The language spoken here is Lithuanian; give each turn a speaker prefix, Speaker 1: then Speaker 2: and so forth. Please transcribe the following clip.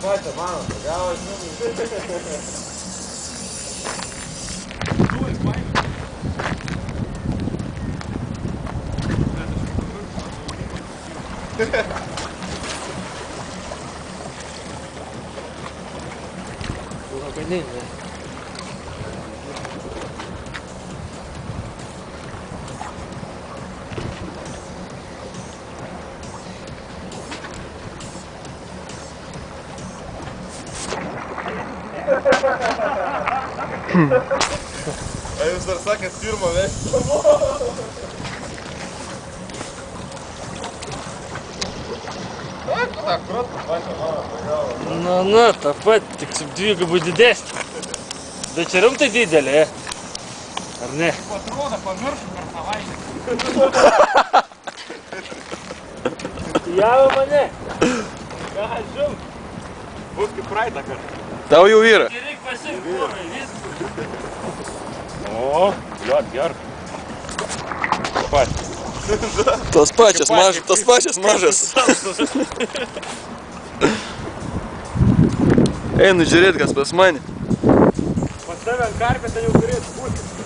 Speaker 1: pačią mano, gavos,
Speaker 2: Labai neina.
Speaker 1: A jūs dar sakėt pirmą vežti?
Speaker 2: Na, ta pat, tik su dvigubai didesnė. Bet čia rimtai didelė, ar ne?
Speaker 3: Atrodo, pamiršau per savaitę.
Speaker 2: Javo mane. Ką, žum?
Speaker 1: Bus kaip praeitą kartą.
Speaker 4: Tau jau yra.
Speaker 2: Ir reik pasimti kūrai, viską.
Speaker 3: O, jo, gerai. Pat.
Speaker 4: Tos pačios mažas. Einu žiūrėt, kas pas mane.
Speaker 2: Pas tave ant karpę ten jau turėtų būti.